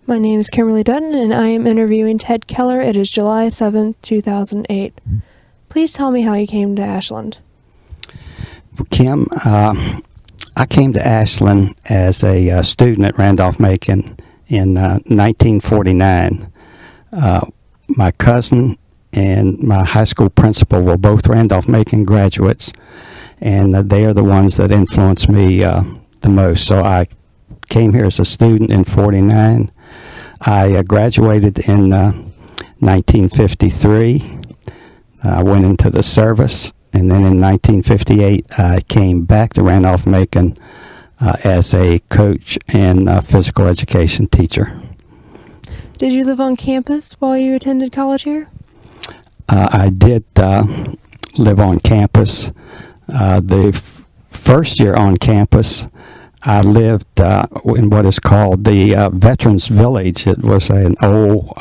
My name is Kimberly Dutton, and I am interviewing Ted Keller. It is July 7th, 2008. Please tell me how you came to Ashland. Kim, I came to Ashland as a student at Randolph-Macon in 1949. My cousin and my high school principal were both Randolph-Macon graduates, and they are the ones that influenced me the most. So I came here as a student in 49. I graduated in 1953. I went into the service, and then in 1958 I came back to Randolph-Macon as a coach and physical education teacher. Did you live on campus while you attended college here? I did live on campus. The first year on campus, I lived in what is called the Veterans Village. It was an old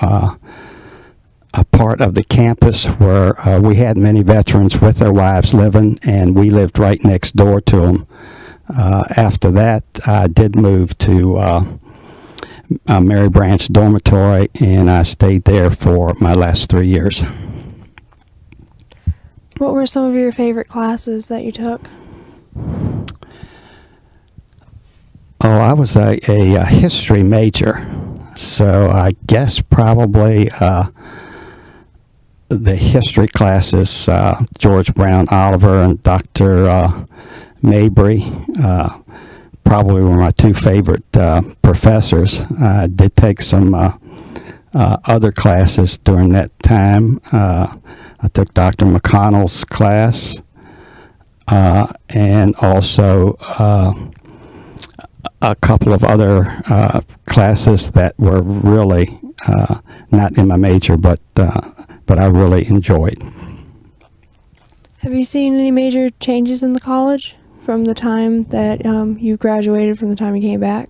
a part of the campus where we had many veterans with their wives living, and we lived right next door to them. After that, I did move to Mary Branch Dormitory, and I stayed there for my last 3 years. What were some of your favorite classes that you took? Oh, I was a history major, so I guess probably the history classes, George Brown Oliver and Dr. Mabry, probably were my two favorite professors. I did take some other classes during that time. I took Dr. McConnell's class, and also a couple of other classes that were really not in my major, but I really enjoyed. Have you seen any major changes in the college from the time that you graduated, from the time you came back?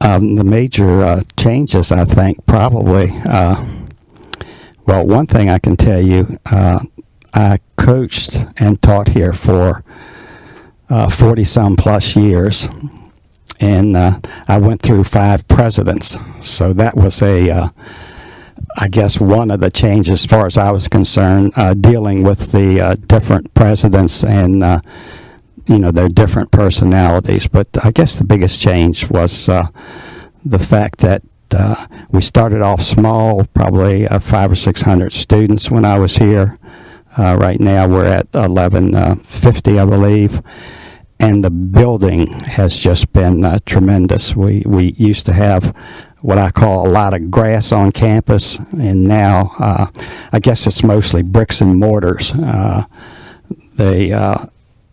The major changes, I think, probably, well, one thing I can tell you, I coached and taught here for 40-some plus years, and I went through 5 presidents. So that was I guess, one of the changes as far as I was concerned, dealing with the different presidents and, their different personalities. But I guess the biggest change was the fact that we started off small, probably 500 or 600 students when I was here. Right now we're at 1150, I believe, and the building has just been tremendous. We used to have what I call a lot of grass on campus, and now I guess it's mostly bricks and mortars.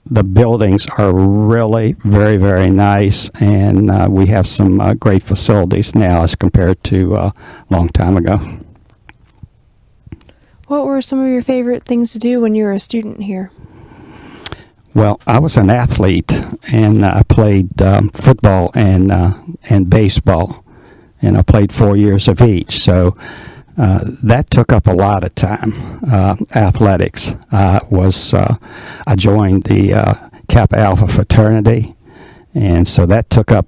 The buildings are really very, very nice, and we have some great facilities now as compared to a long time ago. What were some of your favorite things to do when you were a student here? Well, I was an athlete, and I played football and baseball, and I played 4 years of each. So that took up a lot of time. Athletics I joined the Kappa Alpha fraternity, and so that took up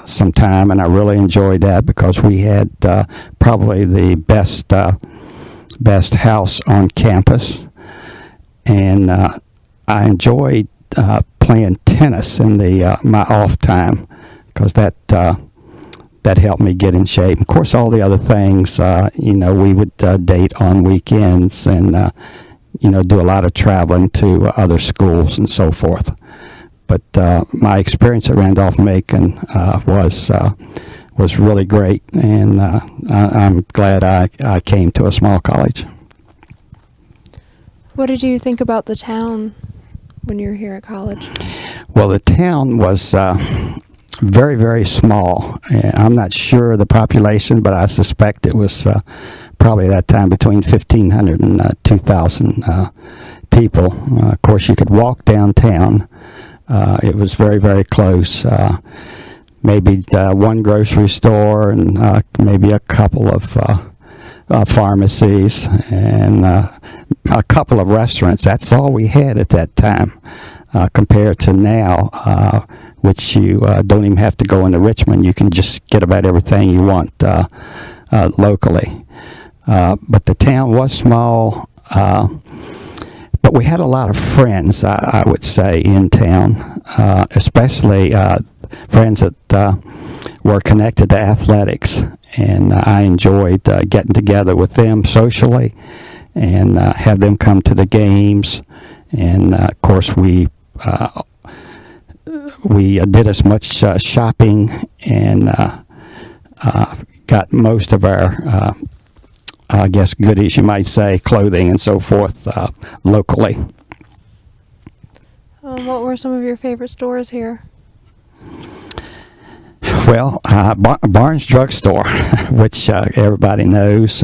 some time, and I really enjoyed that because we had probably the best house on campus, and I enjoyed playing tennis in my off time because that helped me get in shape. Of course, all the other things, we would date on weekends and do a lot of traveling to other schools and so forth. But my experience at Randolph-Macon was really great, and I'm glad I came to a small college. What did you think about the town when you were here at college? Well, the town was very, very small. And I'm not sure of the population, but I suspect it was probably at that time between 1,500 and 2,000 people. Of course, you could walk downtown. It was very, very close. Maybe one grocery store and maybe a couple of pharmacies and a couple of restaurants. That's all we had at that time. Compared to now, which you don't even have to go into Richmond. You can just get about everything you want locally. But the town was small, but we had a lot of friends, I would say, in town, especially friends that were connected to athletics. And I enjoyed getting together with them socially and have them come to the games. And, of course, we did as much shopping and got most of our, I guess, goodies, you might say, clothing and so forth, locally. What were some of your favorite stores here? Well, Barnes Drug Store, which everybody knows.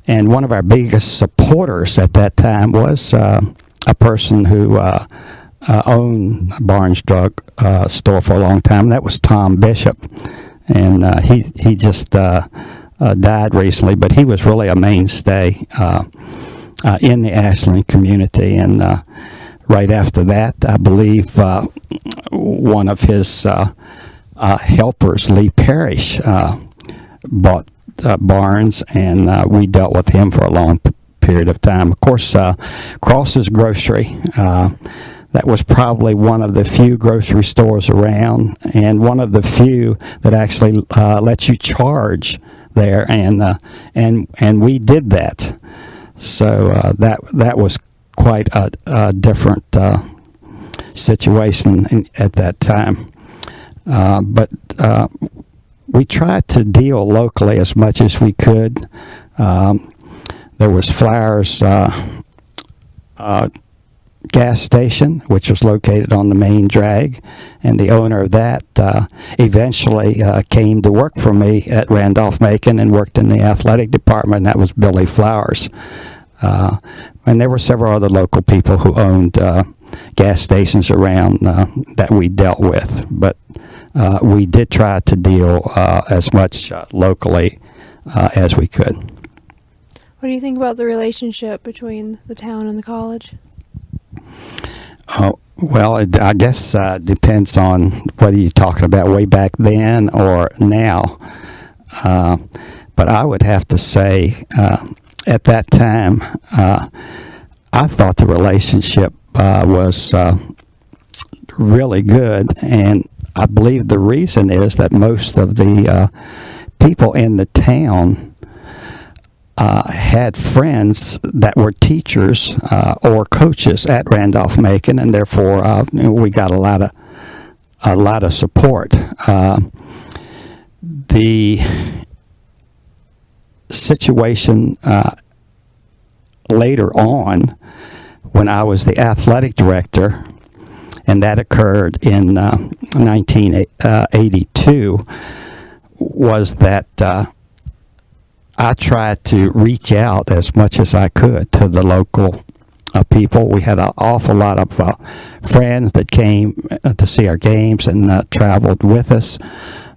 And one of our biggest supporters at that time was a person who owned Barnes Drug Store for a long time. That was Tom Bishop. And he just died recently, but he was really a mainstay in the Ashland community. And right after that, I believe one of his helpers, Lee Parrish, bought Barnes, and we dealt with him for a long period of time. Of course, Cross's Grocery, that was probably one of the few grocery stores around, and one of the few that actually lets you charge there, and we did that. So that was quite a different situation at that time. But we tried to deal locally as much as we could. There was Flowers gas station, which was located on the main drag, and the owner of that eventually came to work for me at Randolph-Macon and worked in the athletic department. And that was Billy Flowers. And there were several other local people who owned gas stations around that we dealt with, but we did try to deal as much locally as we could. What do you think about the relationship between the town and the college? Well, I guess depends on whether you're talking about way back then or now. But I would have to say, at that time, I thought the relationship was really good, and I believe the reason is that most of the people in the town had friends that were teachers or coaches at Randolph-Macon, and therefore we got a lot of support. The situation later on, when I was the athletic director, and that occurred in 1982, was that I tried to reach out as much as I could to the local people. We had an awful lot of friends that came to see our games and traveled with us.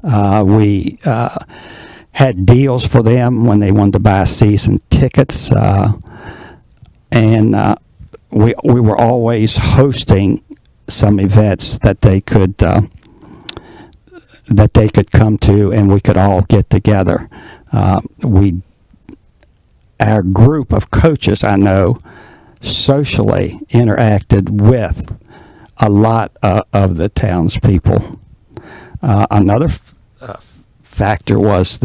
We had deals for them when they wanted to buy season tickets, and we were always hosting some events that they could come to, and we could all get together. Our group of coaches, I know, socially interacted with a lot of the townspeople. Another factor was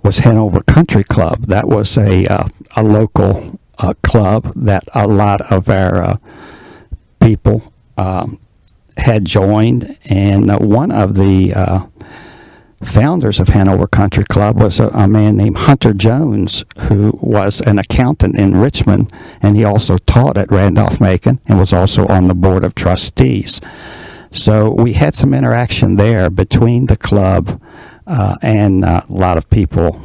was Hanover Country Club. That was a local club that a lot of our people had joined, and one of the founders of Hanover Country Club was a man named Hunter Jones, who was an accountant in Richmond, and he also taught at Randolph-Macon and was also on the board of trustees. So we had some interaction there between the club and a lot of people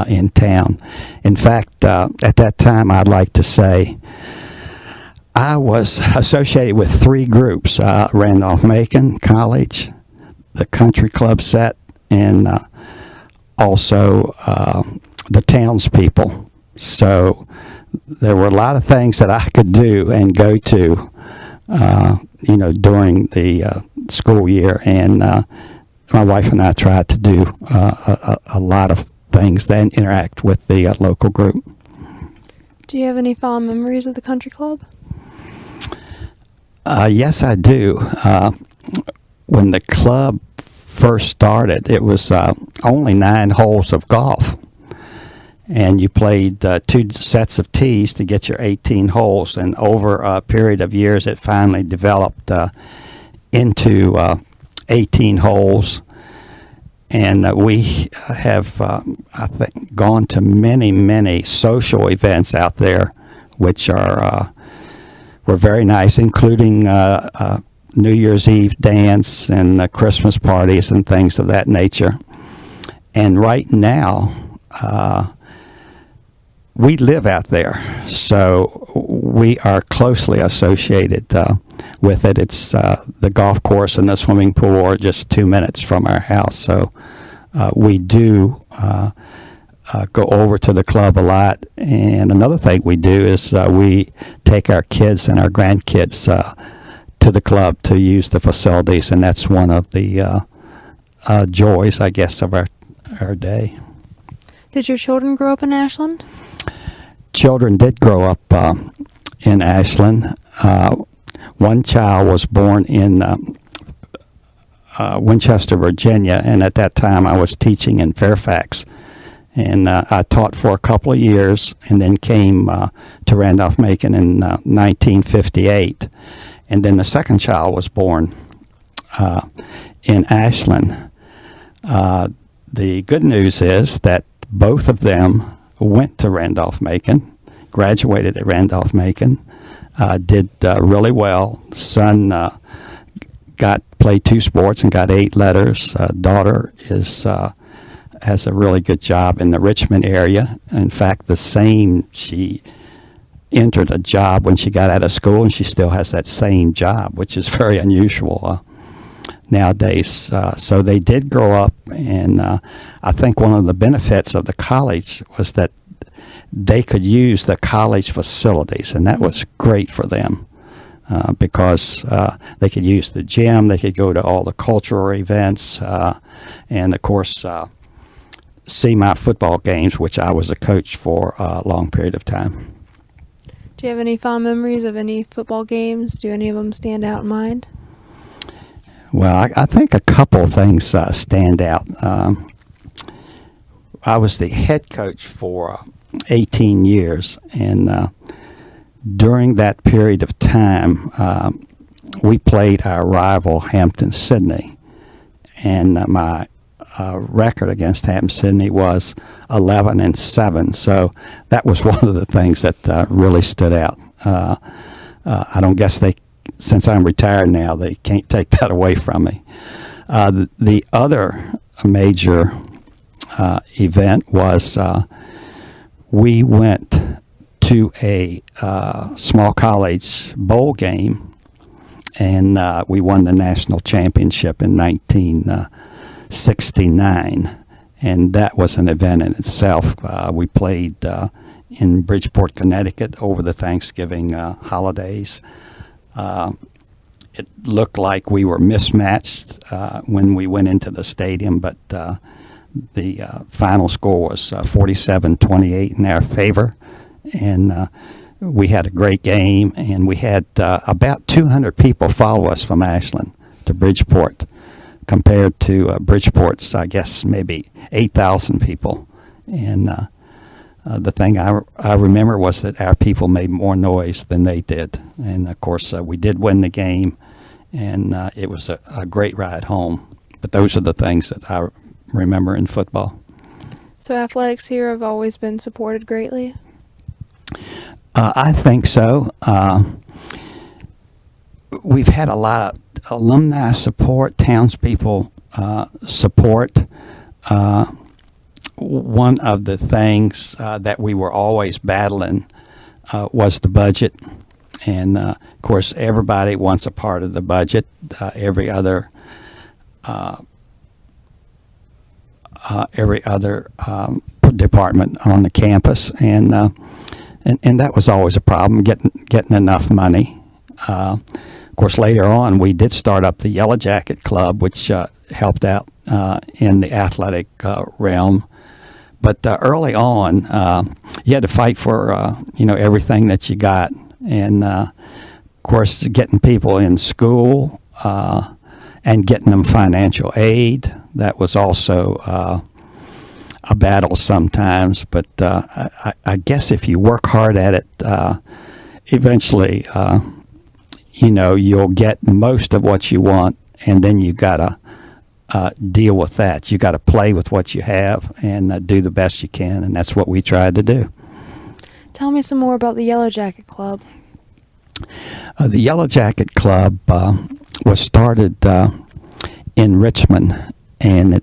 in town. In fact, at that time, I'd like to say I was associated with three groups: Randolph-Macon College, the country club set, and also the townspeople. So there were a lot of things that I could do and go to during the school year. And my wife and I tried to do a lot of things that interact with the local group. Do you have any fond memories of the country club? Yes, I do. When the club first started, it was only 9 holes of golf. And you played 2 sets of tees to get your 18 holes. And over a period of years, it finally developed into 18 holes. And we have, I think, gone to many, many social events out there, which were very nice, including New Year's Eve dance and Christmas parties and things of that nature. And right now, we live out there, so we are closely associated with it. It's the golf course and the swimming pool are just 2 minutes from our house, so we do go over to the club a lot. And another thing we do is we take our kids and our grandkids to the club to use the facilities, and that's one of the joys, I guess, of our day. Did your children grow up in Ashland? Children did grow up in Ashland. One child was born in Winchester, Virginia, and at that time I was teaching in Fairfax. And I taught for a couple of years and then came to Randolph-Macon in 1958. And then the second child was born in Ashland. The good news is that both of them went to Randolph-Macon, graduated at Randolph-Macon, did really well. Son played 2 sports and got 8 letters. Daughter has a really good job in the Richmond area. In fact, she entered a job when she got out of school, and she still has that same job, which is very unusual nowadays. So they did grow up, and I think one of the benefits of the college was that they could use the college facilities, and that was great for them because they could use the gym, they could go to all the cultural events, and of course see my football games, which I was a coach for a long period of time. Do you have any fond memories of any football games? Do any of them stand out in mind? Well, I think a couple of things stand out. I was the head coach for 18 years, and during that period of time, we played our rival Hampton-Sydney, and my record against Hampton-Sydney was 11-7. So that was one of the things that really stood out. I don't guess since I'm retired now, they can't take that away from me. The other major event was we went to a small college bowl game, and we won the national championship in 1969, and that was an event in itself. We played in Bridgeport, Connecticut over the Thanksgiving holidays. It looked like we were mismatched when we went into the stadium, but the final score was 47-28 in our favor, and we had a great game, and we had about 200 people follow us from Ashland to Bridgeport, compared to Bridgeport's, I guess, maybe 8,000 people. And the thing I remember was that our people made more noise than they did. And, of course, we did win the game, and it was a great ride home. But those are the things that I remember in football. So athletics here have always been supported greatly? I think so. We've had a lot of alumni support, townspeople support. One of the things that we were always battling was the budget. And, of course, everybody wants a part of the budget. Every other department on the campus. And that was always a problem, getting enough money. Of course, later on, we did start up the Yellow Jacket Club, which helped out in the athletic realm. But early on, you had to fight for everything that you got, and of course, getting people in school and getting them financial aid. That was also a battle sometimes. But I guess if you work hard at it, eventually, you'll get most of what you want, and then you gotta deal with that. You got to play with what you have and do the best you can, and that's what we tried to do. Tell me some more about the Yellow Jacket Club. The Yellow Jacket Club was started in Richmond, and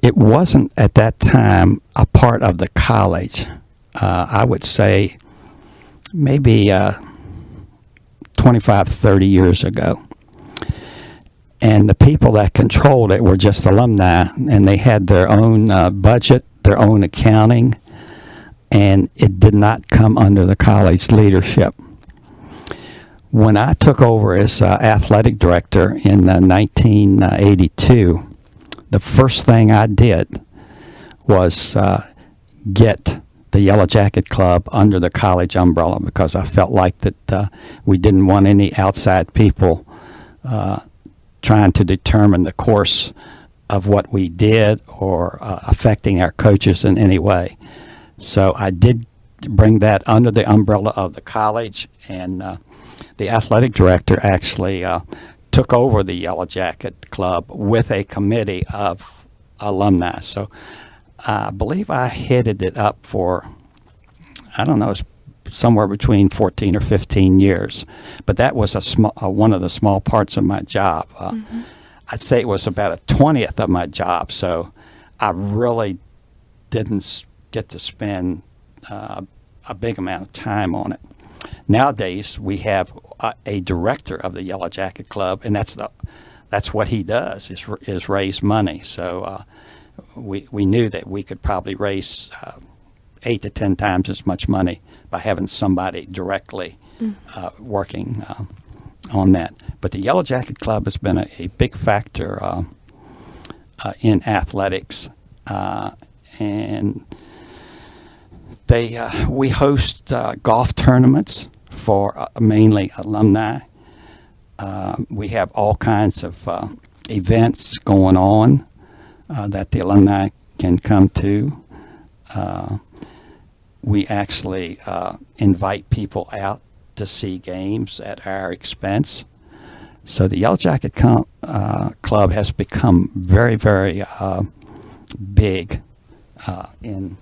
it wasn't at that time a part of the college. I would say maybe 25, 30 years ago. And the people that controlled it were just alumni, and they had their own budget, their own accounting, and it did not come under the college leadership. When I took over as athletic director in 1982, the first thing I did was get the Yellow Jacket Club under the college umbrella, because I felt like that we didn't want any outside people trying to determine the course of what we did or affecting our coaches in any way. So I did bring that under the umbrella of the college, and the athletic director actually took over the Yellow Jacket Club with a committee of alumni. So I believe I headed it up for, I don't know, somewhere between 14 or 15 years. But that was one of the small parts of my job. I'd say it was about a 20th of my job, so I really didn't get to spend a big amount of time on it. Nowadays, we have a director of the Yellow Jacket Club, and that's what he does, is raise money. So we knew that we could probably raise 8 to 10 times as much money by having somebody directly working on that. But the Yellow Jacket Club has been a big factor in athletics, and we host golf tournaments for mainly alumni. We have all kinds of events going on that the alumni can come to. We actually invite people out to see games at our expense. So the Yellow Jacket Club has become very, very big in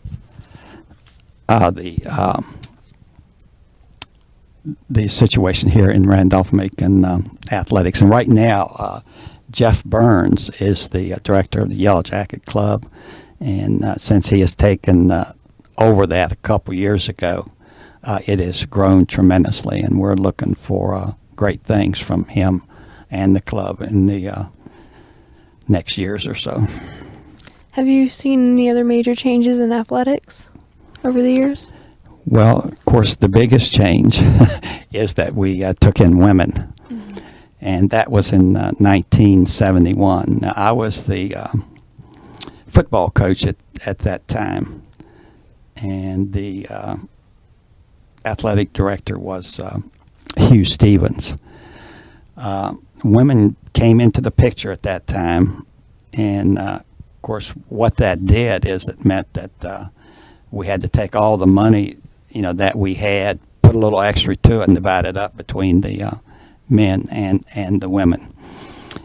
the situation here in Randolph-Macon athletics. And right now, Jeff Burns is the director of the Yellow Jacket Club, and since he has taken over that a couple years ago, it has grown tremendously, and we're looking for great things from him and the club in the next years or so. Have you seen any other major changes in athletics over the years? Well, of course, the biggest change is that we took in women, and that was in 1971. Now, I was the football coach at that time, and the athletic director was Hugh Stevens. Women came into the picture at that time, and of course, what that did is it meant that we had to take all the money that we had, put a little extra to it, and divide it up between the men and the women.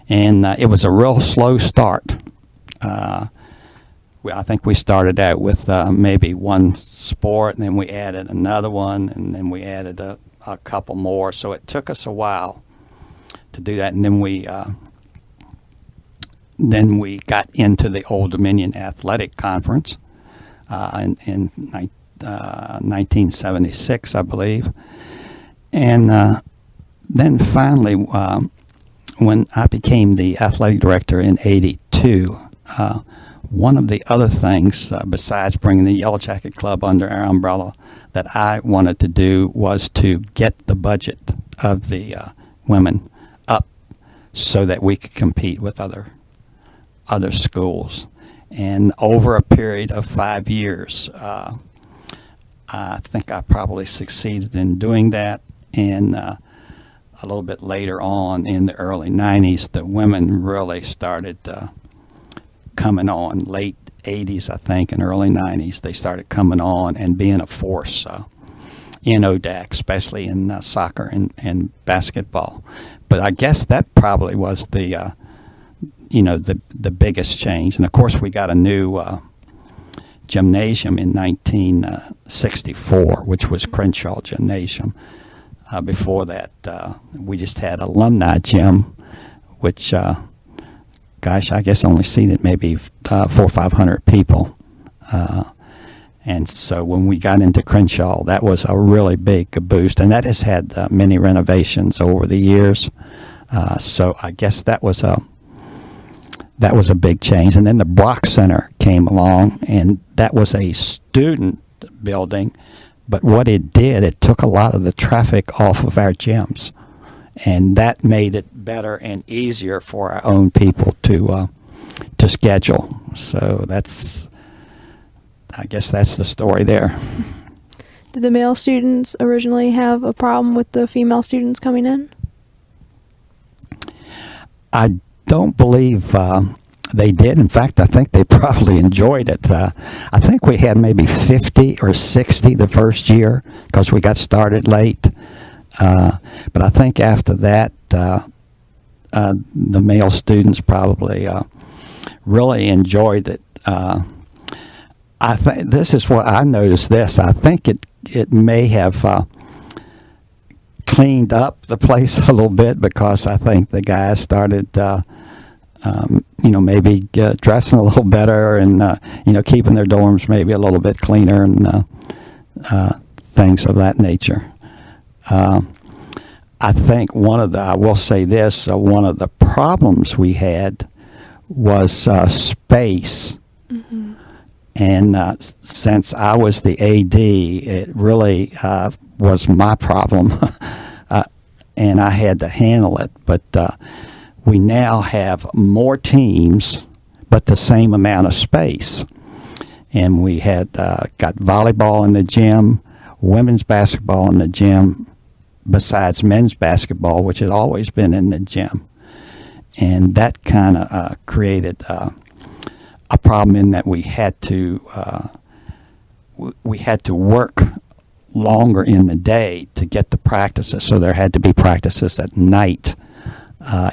And it was a real slow start. I think we started out with maybe one sport, and then we added another one, and then we added a couple more. So it took us a while to do that, and then we got into the Old Dominion Athletic Conference in 1976, I believe. And then finally, when I became the athletic director in '82, one of the other things, besides bringing the Yellow Jacket Club under our umbrella, that I wanted to do was to get the budget of the women up so that we could compete with other schools. And over a period of 5 years, I think I probably succeeded in doing that. And a little bit later on, in the early 90s, the women really started coming on. Late 80s, I think, and early 90s, they started coming on and being a force in ODAC, especially in soccer and basketball. But I guess that probably was the biggest change. And of course, we got a new gymnasium in 1964, which was Crenshaw Gymnasium. Before that, we just had alumni gym, which, I guess only seated maybe 400 or 500 people. And so when we got into Crenshaw, that was a really big boost, and that has had many renovations over the years. So I guess that was a big change. And then the Brock Center came along, and that was a student building. But what it did, it took a lot of the traffic off of our gyms, and that made it better and easier for our own people to schedule. So I guess that's the story there. Did the male students originally have a problem with the female students coming in? I don't believe they did. In fact, I think they probably enjoyed it. I think we had maybe 50 or 60 the first year because we got started late. But I think after that, the male students probably really enjoyed it. I think this is what I noticed. I think it may have cleaned up the place a little bit, because I think the guys started, maybe dressing a little better and keeping their dorms maybe a little bit cleaner and things of that nature. I think I will say this, one of the problems we had was space. Mm-hmm. And since I was the AD, it really was my problem, and I had to handle it. But we now have more teams, but the same amount of space. And we had got volleyball in the gym, women's basketball in the gym, besides men's basketball, which had always been in the gym. And that kind of created a problem in that we had to work longer in the day to get the practices. So there had to be practices at night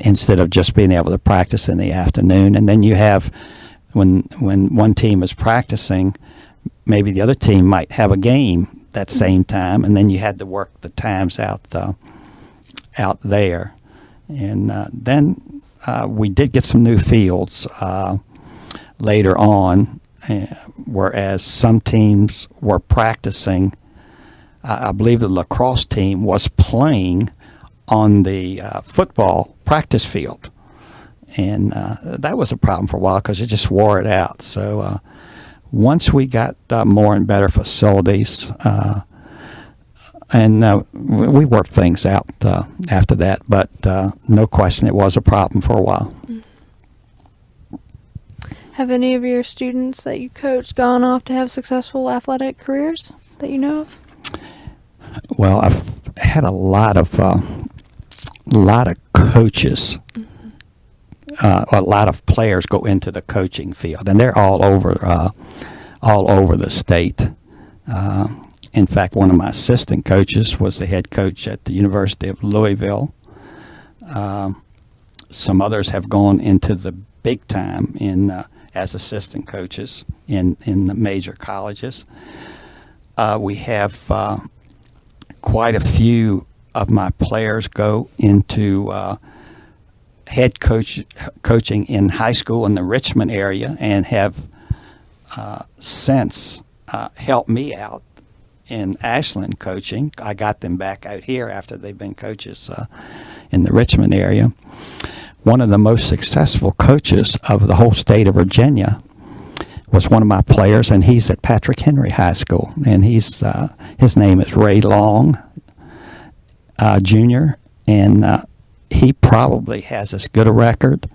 instead of just being able to practice in the afternoon. And then you have, when one team is practicing, maybe the other team might have a game that same time, and then you had to work the times out there. And then we did get some new fields later on, whereas some teams were practicing. I believe the lacrosse team was playing on the football practice field, and that was a problem for a while because it just wore it out. So once we got more and better facilities, and we worked things out after that, but no question it was a problem for a while. Have any of your students that you coached gone off to have successful athletic careers that you know of? Well, I've had a lot of coaches, a lot of players go into the coaching field, and they're all over the state. In fact, one of my assistant coaches was the head coach at the University of Louisville. Some others have gone into the big time as assistant coaches in the major colleges. We have quite a few of my players go into head coaching in high school in the Richmond area, and have since helped me out in Ashland coaching. I got them back out here after they've been coaches in the Richmond area. One of the most successful coaches of the whole state of Virginia was one of my players, and he's at Patrick Henry High School, and his name is Ray Long. junior, and he probably has as good a record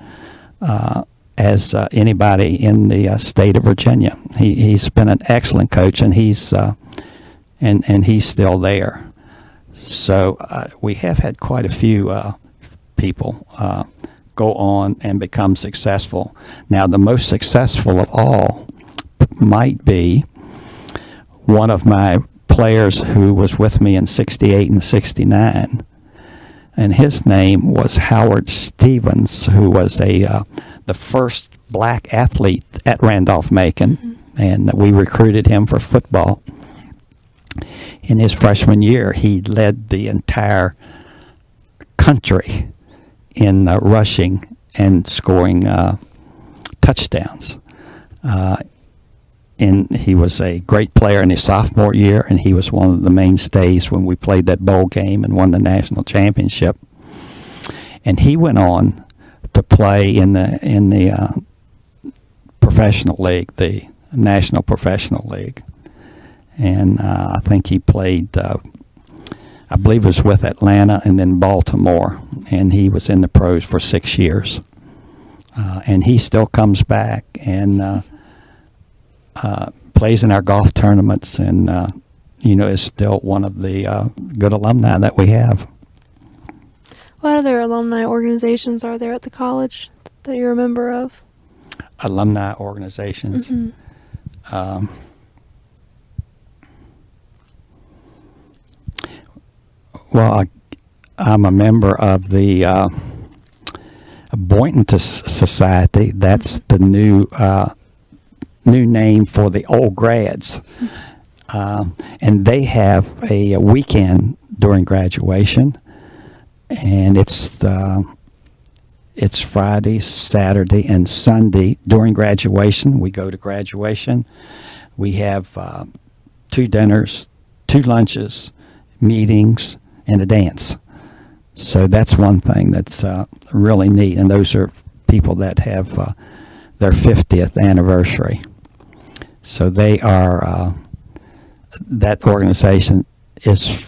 as anybody in the state of Virginia. He's been an excellent coach, and he's still there. So we have had quite a few people go on and become successful. Now, the most successful of all might be one of my players who was with me in 68 and 69, and his name was Howard Stevens, who was the first black athlete at Randolph-Macon, and we recruited him for football. In his freshman year, he led the entire country in rushing and scoring touchdowns. And he was a great player in his sophomore year, and he was one of the mainstays when we played that bowl game and won the national championship. And he went on to play in the professional league, the National Professional League. And I think he played, I believe it was with Atlanta and then Baltimore, and he was in the pros for 6 years. And he still comes back and plays in our golf tournaments, and is still one of the good alumni that we have. What other alumni organizations are there at the college that you're a member of? Alumni organizations. Mm-hmm. Well, I'm a member of the Boynton Society. That's the new name for the old grads. And they have a weekend during graduation, and it's Friday, Saturday, and Sunday during graduation. We go to graduation. We have 2 dinners, 2 lunches, meetings, and a dance. So that's one thing that's really neat, and those are people that have their 50th anniversary. So they are, that organization is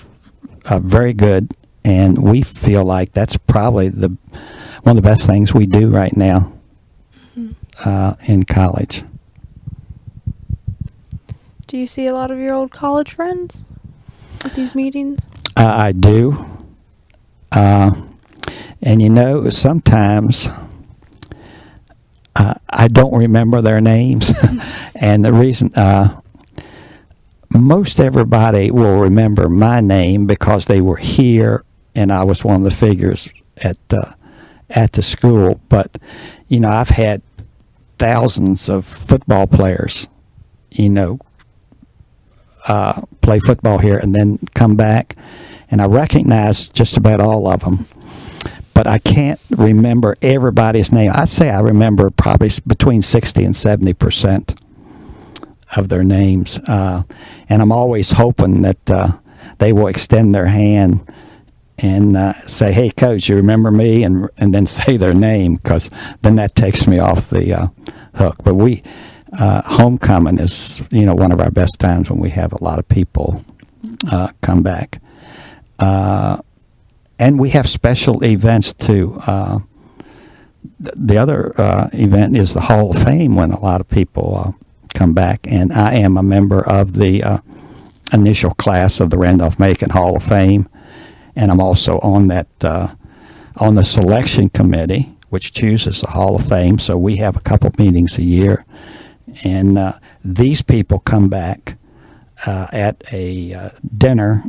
very good, and we feel like that's probably one of the best things we do right now in college. Do you see a lot of your old college friends at these meetings? I do. And sometimes I don't remember their names. And the reason, most everybody will remember my name because they were here and I was one of the figures at the school. But, I've had thousands of football players, play football here and then come back. And I recognize just about all of them. But I can't remember everybody's name. I'd say I remember probably between 60 and 70% of their names. And I'm always hoping that they will extend their hand and say, "Hey, Coach, you remember me?" And then say their name, because then that takes me off the hook. But homecoming is, one of our best times when we have a lot of people come back. And we have special events too. The other event is the Hall of Fame, when a lot of people come back. And I am a member of the initial class of the Randolph-Macon Hall of Fame. And I'm also on that on the selection committee, which chooses the Hall of Fame. So we have a couple meetings a year. And these people come back at a dinner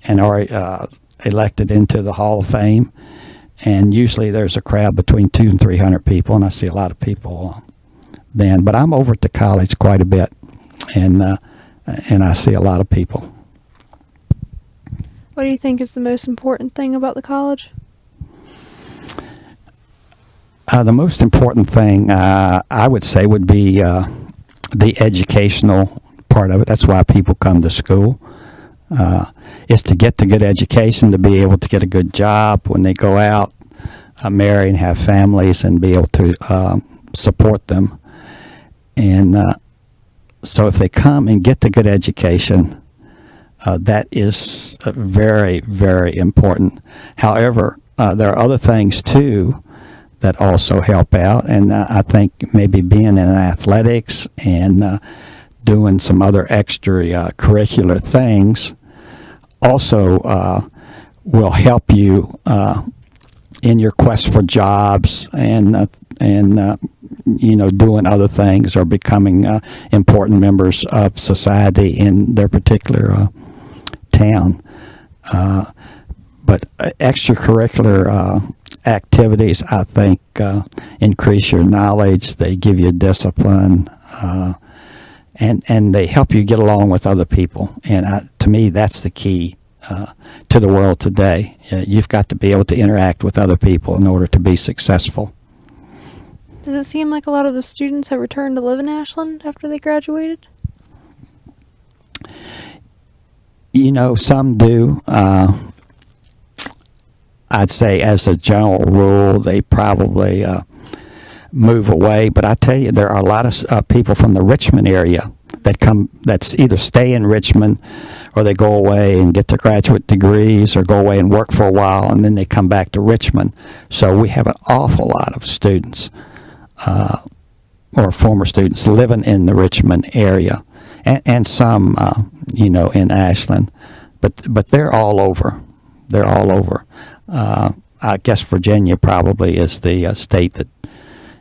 and are elected into the Hall of Fame. And usually there's a crowd between 200 and 300 people, and I see a lot of people then. But I'm over at the college quite a bit, and I see a lot of people. What do you think is the most important thing about the college? The most important thing, I would say, would be the educational part of it. That's why people come to school. Is to get the good education, to be able to get a good job when they go out, marry and have families, and be able to support them. And so if they come and get the good education, that is very, very important. However, there are other things too that also help out, and I think maybe being in athletics and doing some other extracurricular things also will help you in your quest for jobs and doing other things or becoming important members of society in their particular town. But extracurricular activities, I think, increase your knowledge. They give you discipline, and they help you get along with other people. And to me, that's the key to the world today. You've got to be able to interact with other people in order to be successful. Does it seem like a lot of the students have returned to live in Ashland after they graduated? Some do. I'd say as a general rule, they probably move away. But I tell you, there are a lot of people from the Richmond area that's either stay in Richmond or they go away and get their graduate degrees or go away and work for a while and then they come back to Richmond. So we have an awful lot of students or former students living in the Richmond area and some, in Ashland. But they're all over. They're all over. I guess Virginia probably is the state that,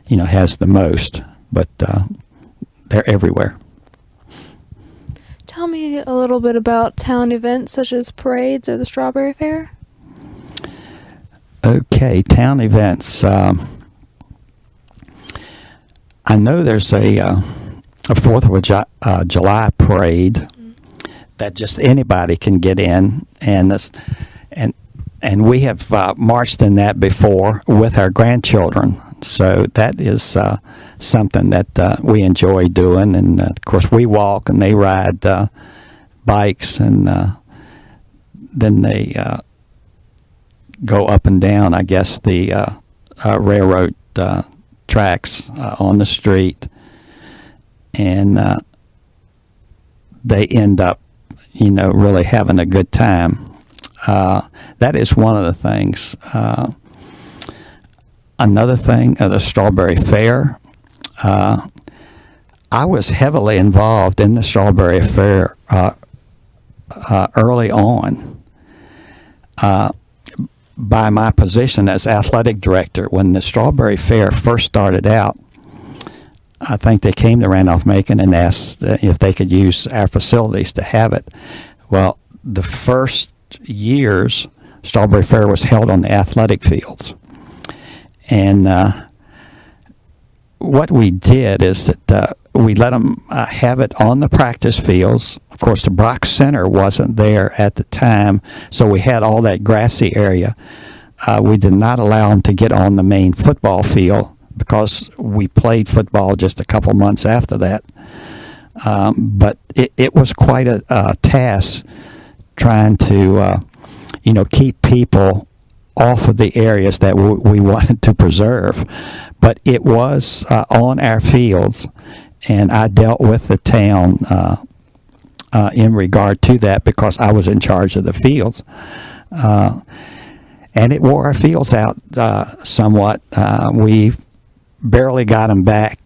has the most, but they're everywhere. Tell me a little bit about town events such as parades or the Strawberry Fair. Okay, town events. I know there's a 4th of July parade that just anybody can get in, and we have marched in that before with our grandchildren. So that is something that we enjoy doing. And, of course, we walk and they ride bikes, and then they go up and down, I guess, the railroad tracks on the street. And they end up, really having a good time. That is one of the things. Another thing, the Strawberry Fair. I was heavily involved in the Strawberry Fair early on by my position as athletic director. When the Strawberry Fair first started out, I think they came to Randolph-Macon and asked if they could use our facilities to have it. Well, the first years, Strawberry Fair was held on the athletic fields. And what we did is that we let them have it on the practice fields. Of course, the Brock Center wasn't there at the time, so we had all that grassy area. We did not allow them to get on the main football field because we played football just a couple months after that. But it was quite a task trying to, keep people off of the areas that we wanted to preserve. But it was on our fields, and I dealt with the town in regard to that because I was in charge of the fields. And it wore our fields out somewhat. We barely got them back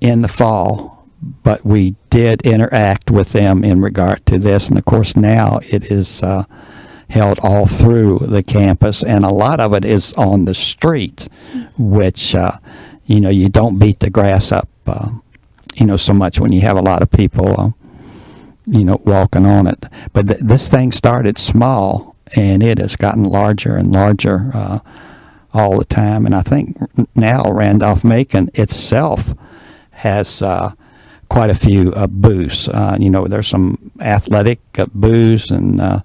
in the fall, but we did interact with them in regard to this. And, of course, now it is held all through the campus, and a lot of it is on the street, which, you don't beat the grass up, so much when you have a lot of people, walking on it. But this thing started small, and it has gotten larger and larger all the time. And I think now Randolph-Macon itself has quite a few booths. There's some athletic booths, and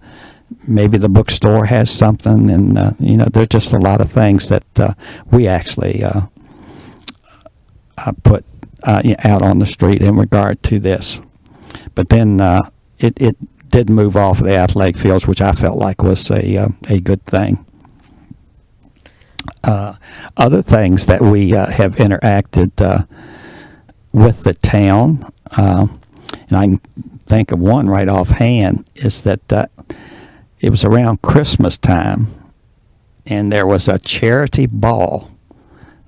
maybe the bookstore has something, and there's just a lot of things that we actually put out on the street in regard to this. But then it did move off of the athletic fields, which I felt like was a good thing. Other things that we have interacted with the town, and I can think of one right offhand, is that it was around Christmas time, and there was a charity ball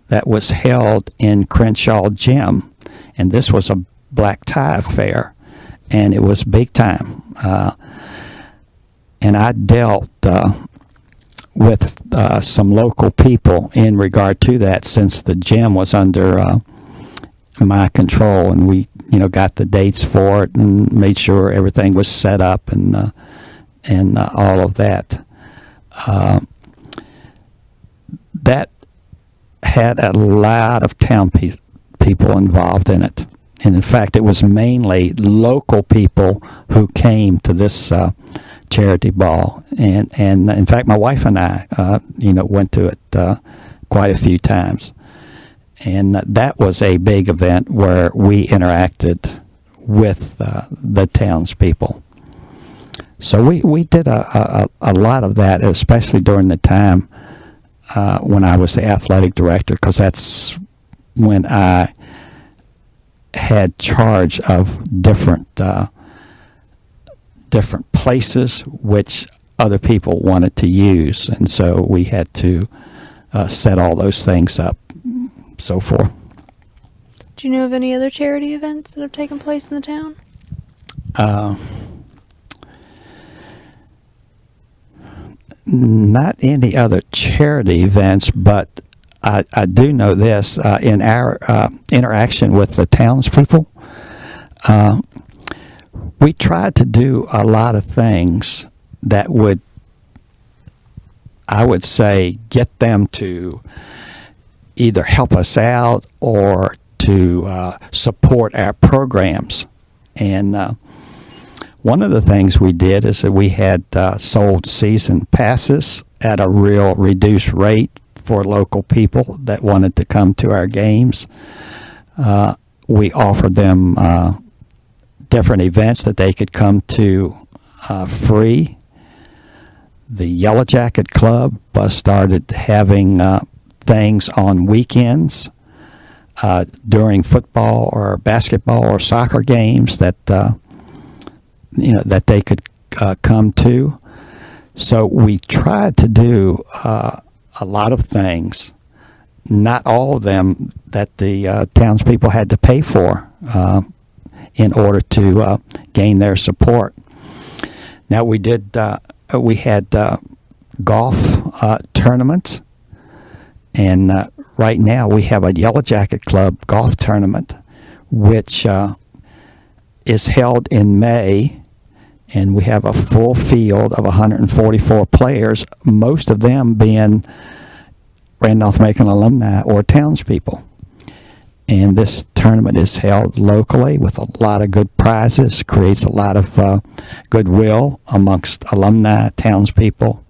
that was held in Crenshaw Gym, and this was a black tie affair, and it was big time. And I dealt with some local people in regard to that, since the gym was under my control, and we got the dates for it and made sure everything was set up and all of that. That had a lot of town people involved in it, and in fact it was mainly local people who came to this charity ball, and in fact my wife and I went to it quite a few times, and that was a big event where we interacted with the townspeople. So we did a lot of that, especially during the time when I was the athletic director, because that's when I had charge of different places which other people wanted to use, and so we had to set all those things up, so forth. Do you know of any other charity events that have taken place in the town? Not any other charity events, but I do know this, in our interaction with the townspeople, we tried to do a lot of things that would, I would say, get them to either help us out or to support our programs. And one of the things we did is that we had sold season passes at a real reduced rate for local people that wanted to come to our games. We offered them different events that they could come to free. The Yellow Jacket Club started having things on weekends during football or basketball or soccer games that that they could come to. So we tried to do a lot of things, not all of them that the townspeople had to pay for in order to gain their support. Now we had golf tournaments, and right now we have a Yellow Jacket Club golf tournament, which is held in May, and we have a full field of 144 players, most of them being Randolph-Macon alumni or townspeople. And this tournament is held locally with a lot of good prizes, creates a lot of goodwill amongst alumni, townspeople,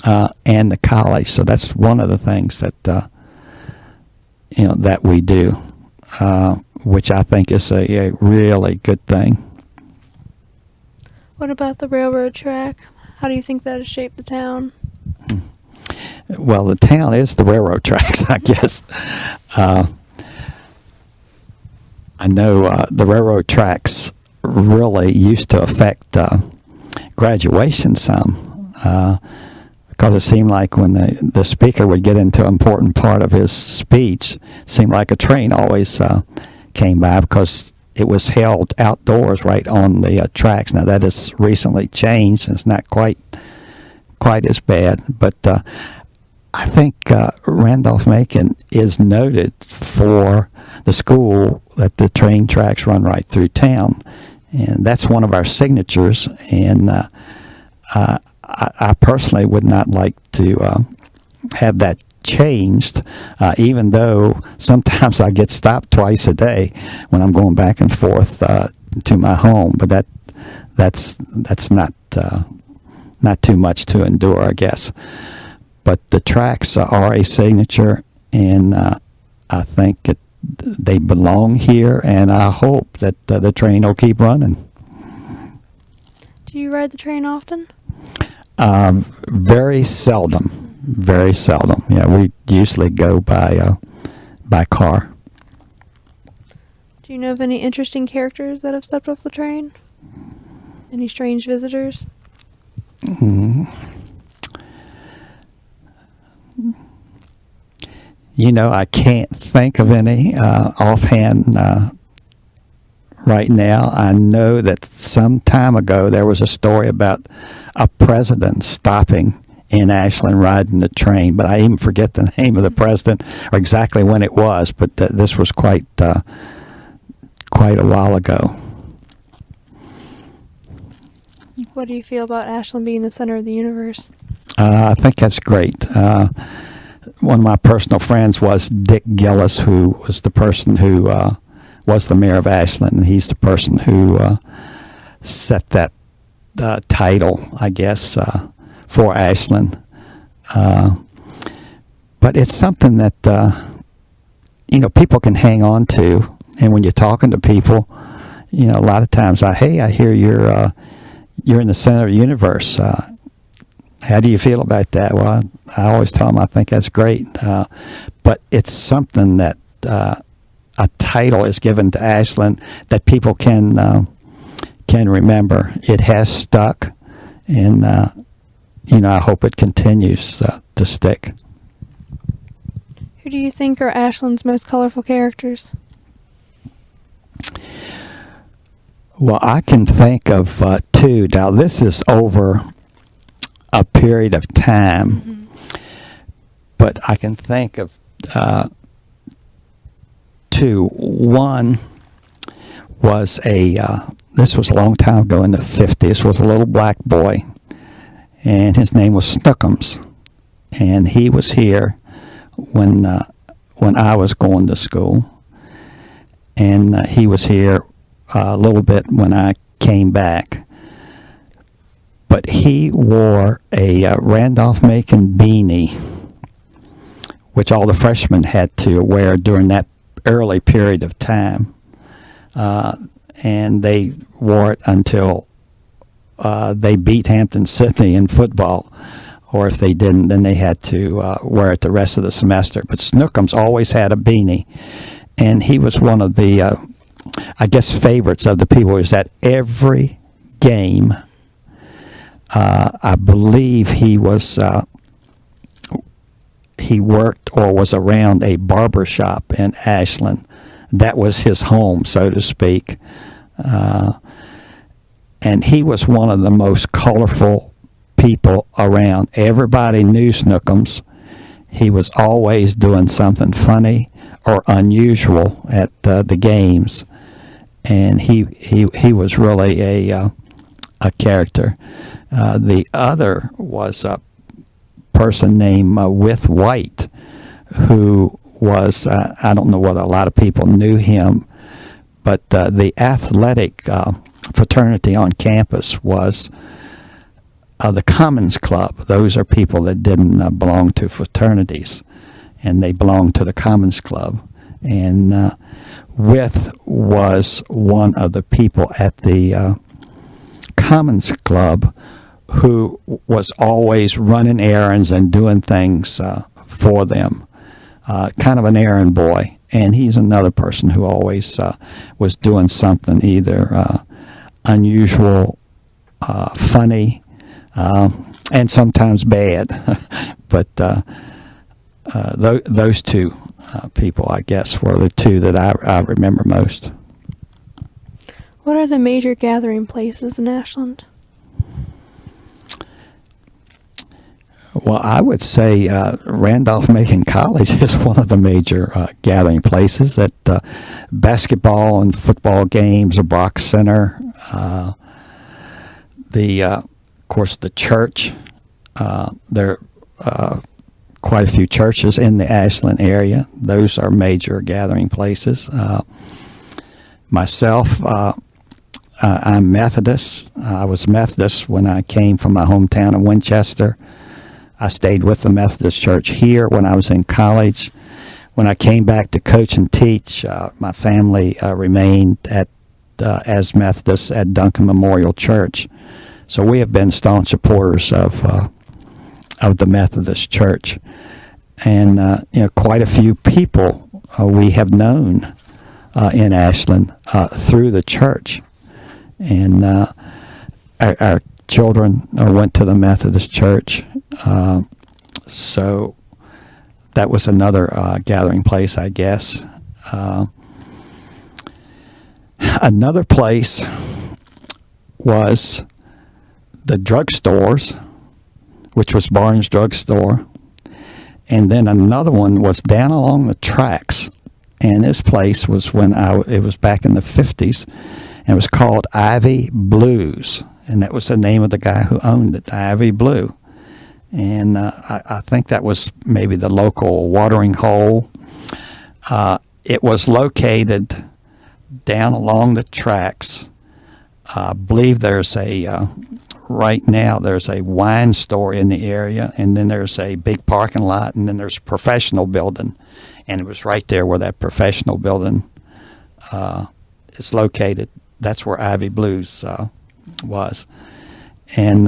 and the college. So that's one of the things that that we do, which I think is a really good thing. What about the railroad track? How do you think that has shaped the town? Well, the town is the railroad tracks, I guess. I know the railroad tracks really used to affect graduation some, because it seemed like when the speaker would get into an important part of his speech, it seemed like a train always came by, because it was held outdoors right on the tracks. Now that has recently changed, and it's not quite as bad, but I think Randolph-Macon is noted for the school that the train tracks run right through town, and that's one of our signatures. And I personally would not like to have that changed, even though sometimes I get stopped twice a day when I'm going back and forth to my home. But that's not too much to endure, I guess. But the tracks are a signature, and I think they belong here, and I hope that the train will keep running. Do you ride the train often? Very seldom. Very seldom. Yeah, we usually go by car. Do you know of any interesting characters that have stepped off the train? Any strange visitors? I can't think of any offhand right now. I know that some time ago there was a story about a president stopping in Ashland riding the train, but I even forget the name of the president or exactly when it was, but this was quite a while ago. What do you feel about Ashland being the center of the universe? I think that's great. One of my personal friends was Dick Gillis, who was the person who was the mayor of Ashland, and he's the person who set that title, I guess, for Ashland. But it's something that people can hang on to, and when you're talking to people, a lot of times, I hear you're in the center of the universe. How do you feel about that? Well, I always tell them I think that's great. But it's something that a title is given to Ashland that people can remember. It has stuck, and I hope it continues to stick. Who do you think are Ashland's most colorful characters? Well, I can think of two. Now, this is over a period of time, but I can think of two. One was this was a long time ago in the 50s, was a little black boy, and his name was Snookums, and he was here when I was going to school, and he was here a little bit when I came back. But he wore a Randolph-Macon beanie, which all the freshmen had to wear during that early period of time. And they wore it until they beat Hampton-Sydney in football. Or if they didn't, then they had to wear it the rest of the semester. But Snookums always had a beanie. And he was one of the, favorites of the people. Is at every game, I believe he worked or was around a barber shop in Ashland. That was his home, so to speak. And he was one of the most colorful people around. Everybody knew Snookums. He was always doing something funny or unusual at the games. And he was really a character. The other was a person named With White, who was, I don't know whether a lot of people knew him, but the athletic fraternity on campus was the Commons Club. Those are people that didn't belong to fraternities, and they belonged to the Commons Club. And With was one of the people at the Commons Club who was always running errands and doing things for them. Kind of an errand boy. And he's another person who always was doing something either unusual, funny, and sometimes bad. But those two people, I guess, were the two that I remember most. What are the major gathering places in Ashland? Well, I would say Randolph-Macon College is one of the major gathering places. At basketball and football games, the Brock Center, of course, the church. There are quite a few churches in the Ashland area. Those are major gathering places. Myself, I'm Methodist. I was Methodist when I came from my hometown of Winchester. I stayed with the Methodist Church here when I was in college. When I came back to coach and teach, my family remained as Methodists at Duncan Memorial Church. So we have been staunch supporters of the Methodist Church, and quite a few people we have known in Ashland through the church. and our children went to the Methodist church. So that was another gathering place, I guess. Another place was the drugstores, which was Barnes Drug Store. And then another one was down along the tracks. And this place was it was back in the 50s. And it was called Ivy Blues. And that was the name of the guy who owned it, Ivy Blue. And I think that was maybe the local watering hole. It was located down along the tracks. I believe there's right now there's a wine store in the area, and then there's a big parking lot, and then there's a professional building. And it was right there where that professional building is located. That's where Ivy Blues was. And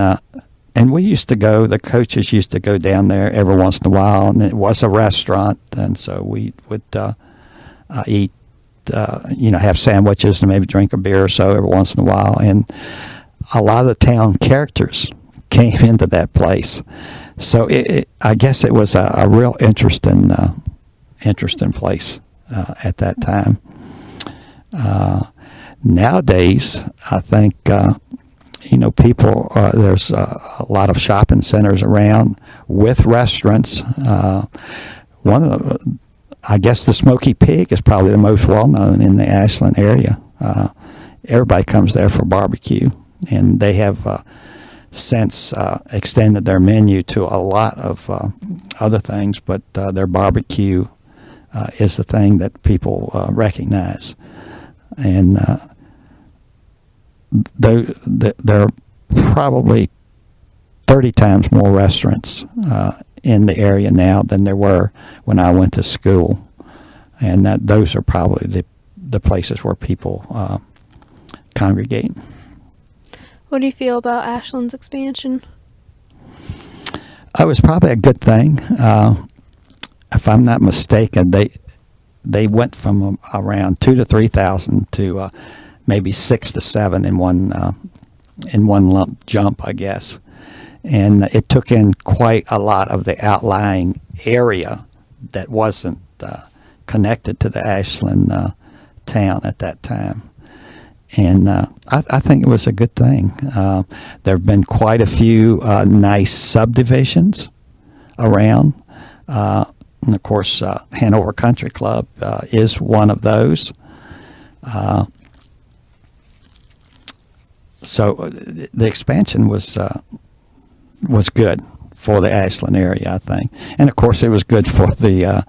we used to go, the coaches used to go down there every once in a while, and it was a restaurant, and so we would eat, have sandwiches and maybe drink a beer or so every once in a while. And a lot of the town characters came into that place. So I guess it was a real interesting place at that time. Nowadays, I think, people, there's a lot of shopping centers around with restaurants. I guess the Smoky Pig is probably the most well-known in the Ashland area. Everybody comes there for barbecue, and they have since extended their menu to a lot of other things, but their barbecue is the thing that people recognize. And there are probably 30 times more restaurants in the area now than there were when I went to school. And those are probably the places where people congregate. What do you feel about Ashland's expansion? It was probably a good thing. If I'm not mistaken, they went from around 2,000 to 3,000 to maybe 6 to 7 in one lump jump, I guess. And it took in quite a lot of the outlying area that wasn't connected to the Ashland town at that time. And I think it was a good thing. There have been quite a few nice subdivisions around. And of course, Hanover Country Club is one of those. So the expansion was good for the Ashland area, I think. And of course, it was good for the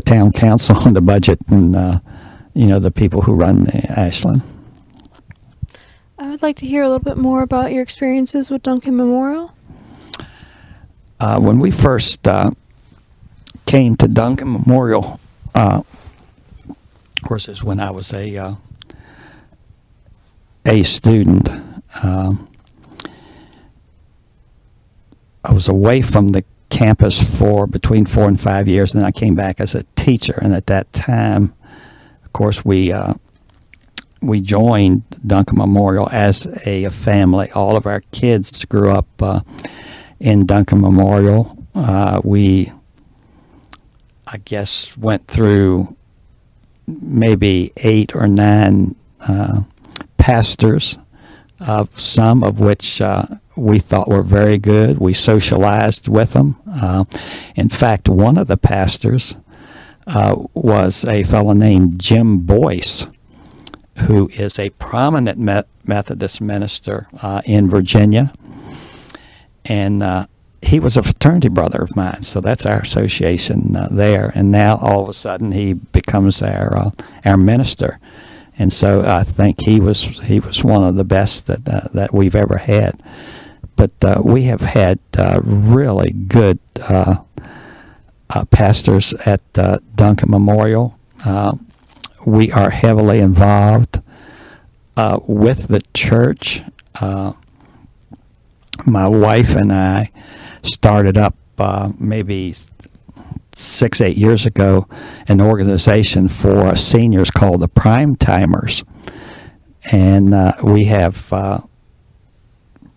town council and the budget and the people who run Ashland. I would like to hear a little bit more about your experiences with Duncan Memorial. When we first came to Duncan Memorial, of course, is when I was a student. I was away from the campus for between 4 and 5 years, and then I came back as a teacher. And at that time, of course, we joined Duncan Memorial as a family. All of our kids grew up in Duncan Memorial. We, I guess, went through maybe 8 or 9 pastors, some of which we thought were very good. We socialized with them. In fact, one of the pastors was a fellow named Jim Boyce, who is a prominent Methodist minister in Virginia. And he was a fraternity brother of mine, so that's our association there. And now, all of a sudden, he becomes our minister. And so I think he was one of the best that we've ever had. But we have had really good pastors at Duncan Memorial. We are heavily involved with the church. My wife and I started up maybe 6-8 years ago an organization for seniors called the Prime Timers. and we have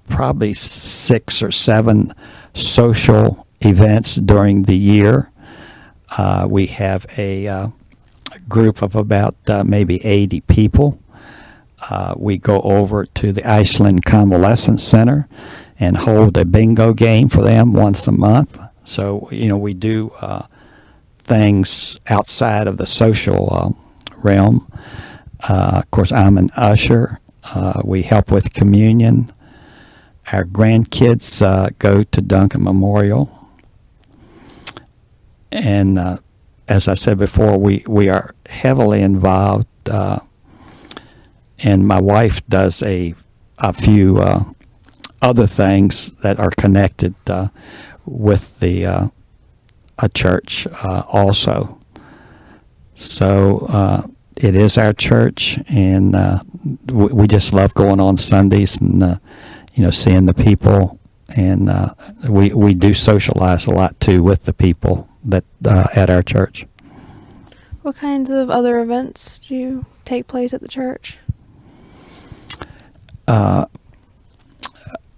probably 6 or 7 social events during the year. We have a group of about maybe 80 people. We go over to the Ashland Convalescence Center and hold a bingo game for them once a month. So, we do things outside of the social realm. Of course, I'm an usher. We help with communion. Our grandkids go to Duncan Memorial. And as I said before, we are heavily involved, and my wife does a few other things that are connected with the a church also. So it is our church, and we just love going on Sundays and seeing the people, and we do socialize a lot too with the people that at our church. What kinds of other events do take place at the church?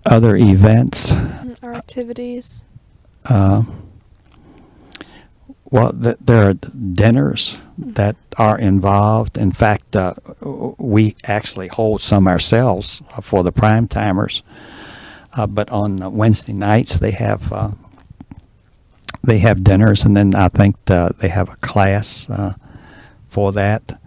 Other events Or activities? Well, there are dinners that are involved. In fact, we actually hold some ourselves for the prime timers. But on Wednesday nights, they have dinners, and then I think they have a class for that.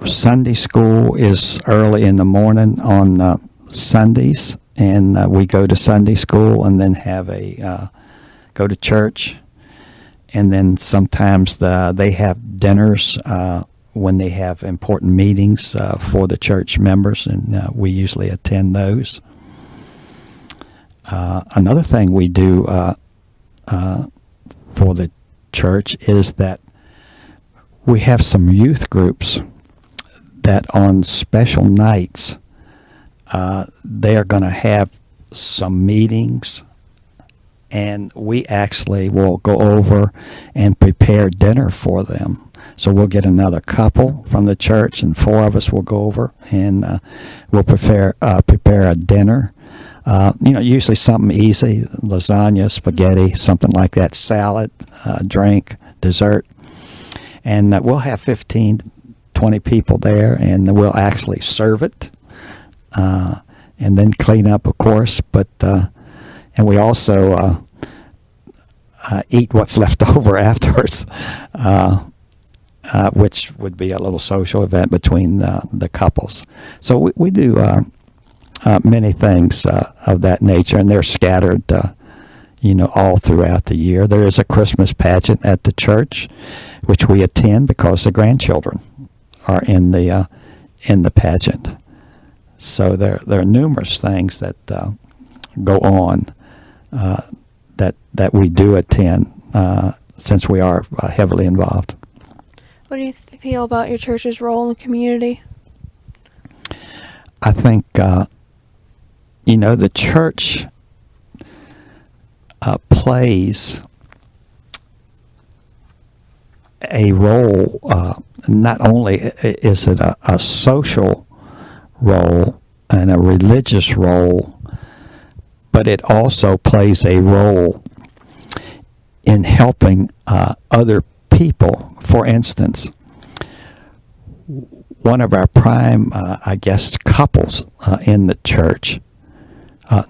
Sunday school is early in the morning on Sundays, and we go to Sunday school and then have go to church, and then sometimes they have dinners when they have important meetings for the church members, and we usually attend those. Another thing we do for the church is that we have some youth groups that on special nights they are going to have some meetings, and we actually will go over and prepare dinner for them. So we'll get another couple from the church, and 4 of us will go over, and we'll prepare a dinner. Usually something easy, lasagna, spaghetti, something like that, salad, drink, dessert. And we'll have 15, 20 people there, and we'll actually serve it, and then clean up, of course. But and we also eat what's left over afterwards, which would be a little social event between the couples. So we do many things of that nature, and they're scattered, all throughout the year. There is a Christmas pageant at the church, which we attend because the grandchildren are in the pageant. So there are numerous things that go on that we do attend since we are heavily involved. What do you feel about your church's role in the community? I think the church plays a role. Not only is it a social role and a religious role, but it also plays a role in helping other people. For instance, one of our prime, couples in the church.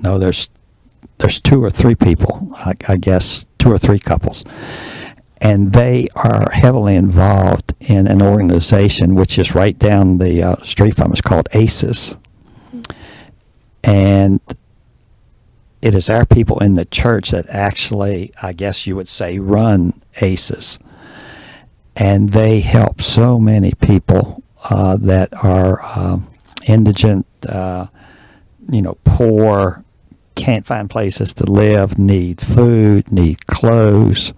No, there's 2 or 3 people. I guess 2 or 3 couples, and they are heavily involved in an organization which is right down the street from us called ACES, and it is our people in the church that actually, I guess you would say, run ACES. And they help so many people that are indigent, poor, can't find places to live, need food, need clothes.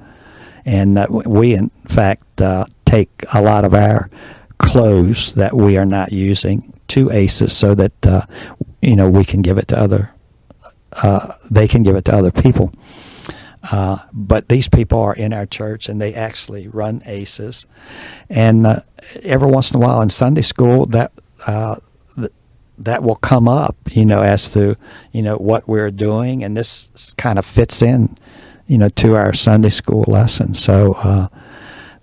And we, in fact, take a lot of our clothes that we are not using to ACES so that, we can give it to they can give it to other people. But these people are in our church, and they actually run ACEs. And every once in a while in Sunday school, that will come up, as to, what we're doing. And this kind of fits in, to our Sunday school lesson. So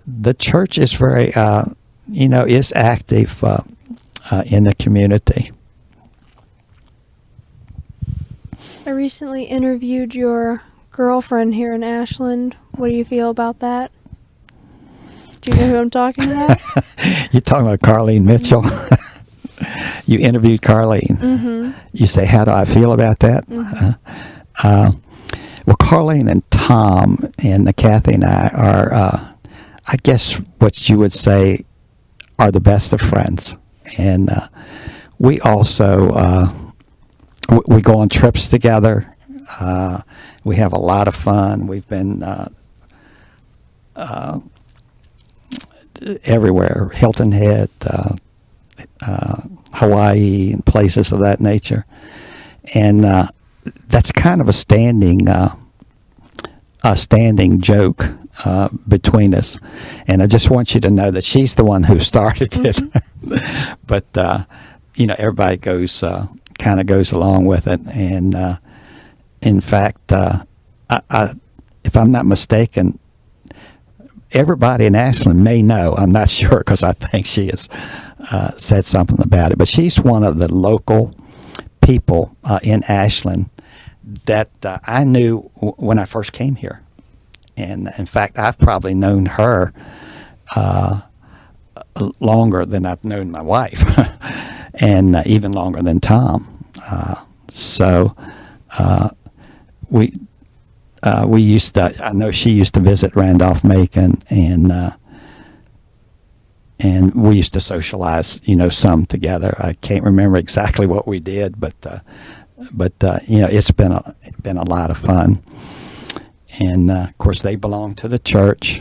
the church is very, is active in the community. I recently interviewed your girlfriend here in Ashland. What do you feel about that? Do you know who I'm talking about? You're talking about Carlene Mitchell. You interviewed Carlene. Mm-hmm. You say, how do I feel about that? Mm-hmm. Well, Carlene and Tom and Kathy and I are, I guess what you would say, are the best of friends. And we also, we go on trips together. We have a lot of fun. We've been everywhere, Hilton Head, Hawaii, and places of that nature. And that's kind of a standing joke between us. And I just want you to know that she's the one who started it. Mm-hmm. But everybody kind of goes along with it. And in fact, if I'm not mistaken, everybody in Ashland may know. I'm not sure, because I think she has said something about it. But she's one of the local people in Ashland that I knew when I first came here. And in fact, I've probably known her longer than I've known my wife, and even longer than Tom. So we used to. I know she used to visit Randolph-Macon, and we used to socialize, some together. I can't remember exactly what we did, but it's been a lot of fun. And of course, they belong to the church,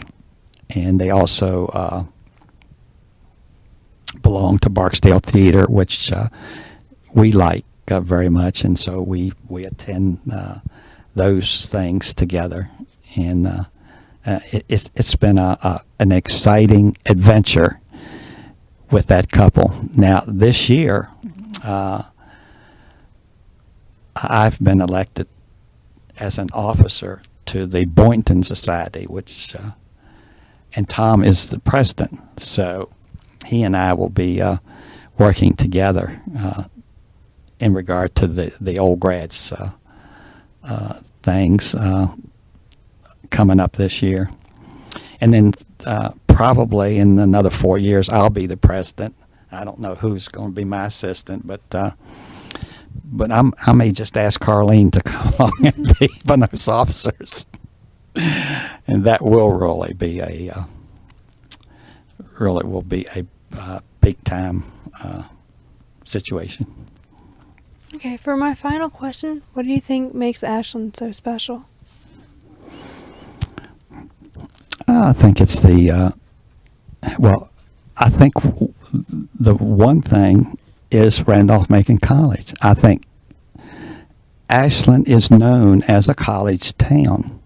and they also belong to Barksdale Theater, which we like very much, and so we attend those things together. And it's been an exciting adventure with that couple. Now, this year, I've been elected as an officer to the Boynton Society, which, and Tom is the president. So he and I will be working together in regard to the old grads things coming up this year. And then probably in another 4 years, I'll be the president. I don't know who's going to be my assistant, but I may just ask Carlene to come along and be one of those officers. And that will really be a big time situation. Okay, for my final question, what do you think makes Ashland so special? I think it's I think the one thing is Randolph-Macon College. I think Ashland is known as a college town.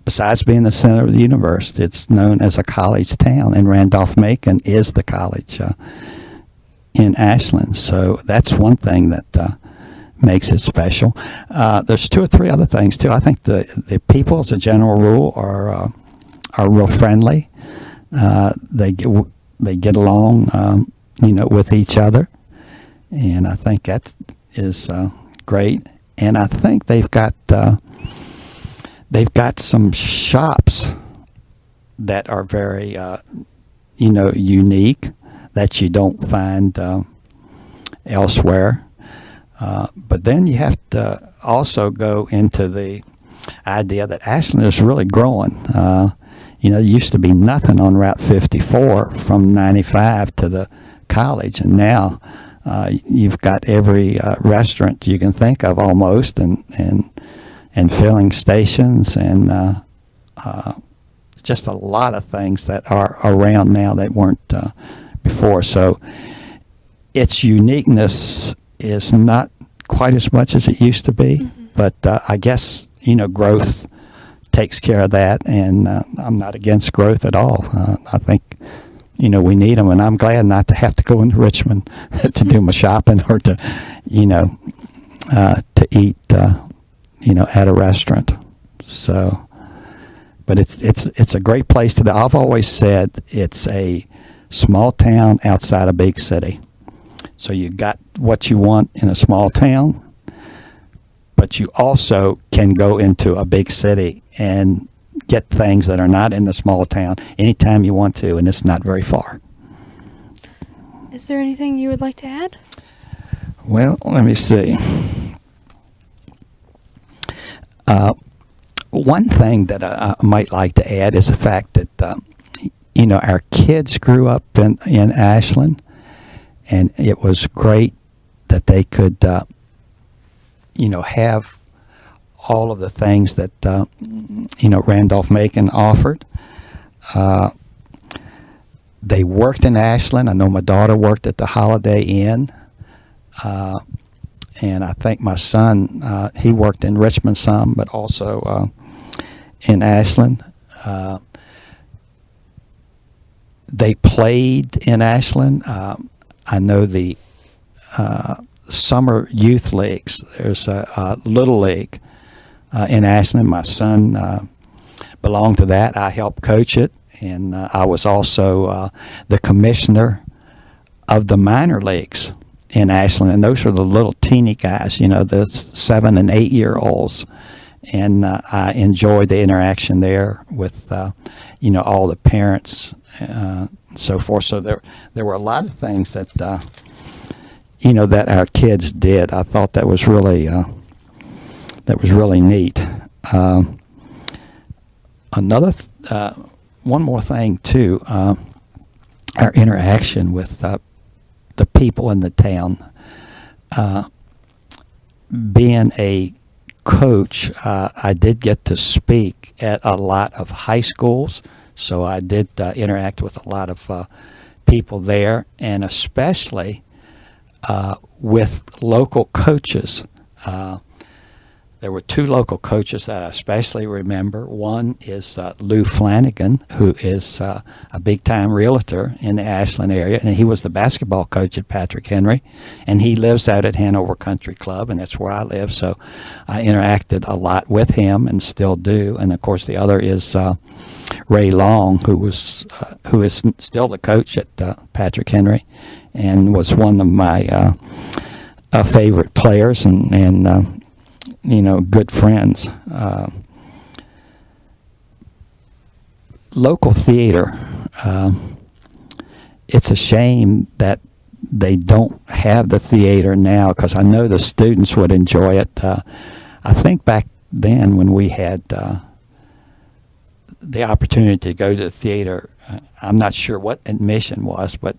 Besides being the center of the university, it's known as a college town, and Randolph-Macon is the college in Ashland. So that's one thing that makes it special. There's two or three other things too. I think the people, as a general rule, are real friendly. They get along, with each other, and I think that is great. And I think they've got some shops that are very unique that you don't find elsewhere. But then you have to also go into the idea that Ashland is really growing. There used to be nothing on Route 54 from 95 to the college, and now you've got every restaurant you can think of almost, and filling stations, and just a lot of things that are around now that weren't before. So its uniqueness is not quite as much as it used to be, but I guess growth takes care of that, and I'm not against growth at all. I think, we need them, and I'm glad not to have to go into Richmond to do my shopping or to, to eat, at a restaurant. So, but it's a great place to do. I've always said it's a small town outside a big city. So you got what you want in a small town, but you also can go into a big city and get things that are not in the small town anytime you want to, and it's not very far. Is there anything you would like to add? Well, let me see. One thing that I might like to add is the fact that, our kids grew up in Ashland, and it was great that they could, have all of the things that, Randolph-Macon offered. They worked in Ashland. I know my daughter worked at the Holiday Inn. And I think my son, he worked in Richmond some, but also in Ashland. They played in Ashland. I know the summer youth leagues. There's a little league in Ashland. My son belonged to that. I helped coach it, and I was also the commissioner of the minor leagues in Ashland, and those were the little teeny guys, the 7 and 8 year olds, and I enjoyed the interaction there with all the parents, and so forth. So there were a lot of things that that our kids did. I thought that was really neat. One more thing too, our interaction with the people in the town. Being a coach, I did get to speak at a lot of high schools, so I did interact with a lot of people there, and especially with local coaches. There were 2 local coaches that I especially remember. One is Lou Flanagan, who is a big-time realtor in the Ashland area, and he was the basketball coach at Patrick Henry, and he lives out at Hanover Country Club, and that's where I live, so I interacted a lot with him and still do. And, of course, the other is Ray Long, who is still the coach at Patrick Henry and was one of my favorite players and good friends. Local theater, it's a shame that they don't have the theater now, because I know the students would enjoy it. I think back then when we had the opportunity to go to the theater, I'm not sure what admission was, but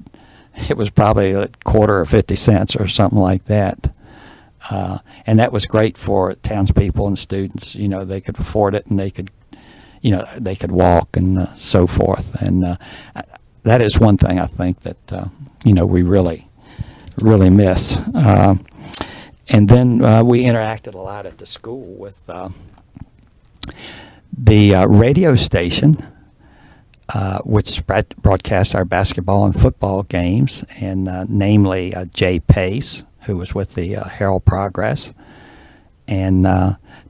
it was probably a quarter or 50 cents or something like that. And that was great for townspeople and students. They could afford it, and they could, they could walk and so forth. And that is one thing I think that we really miss. And then we interacted a lot at the school with the radio station, which broadcast our basketball and football games, and namely Jay Pace, who was with the Herald Progress, and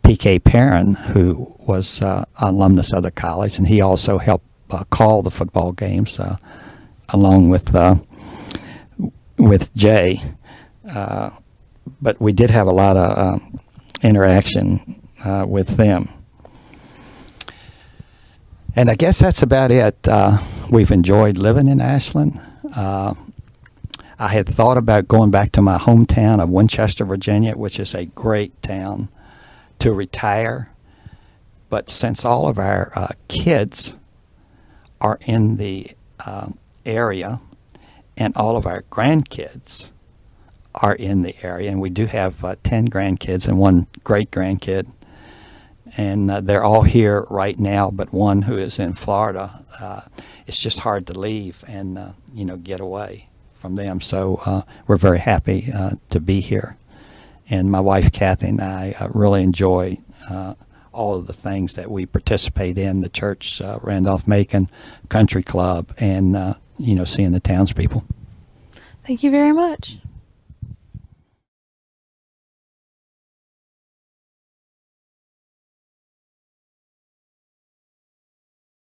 P.K. Perrin, who was alumnus of the college, and he also helped call the football games along with Jay. But we did have a lot of interaction with them. And I guess that's about it. We've enjoyed living in Ashland. I had thought about going back to my hometown of Winchester, Virginia, which is a great town, to retire. But since all of our kids are in the area, and all of our grandkids are in the area, and we do have 10 grandkids and 1 great-grandkid, and they're all here right now, but one who is in Florida. It's just hard to leave and get away from them. So we're very happy to be here, and my wife Kathy and I really enjoy all of the things that we participate in, the church, Randolph-Macon Country Club, and, seeing the townspeople. Thank you very much.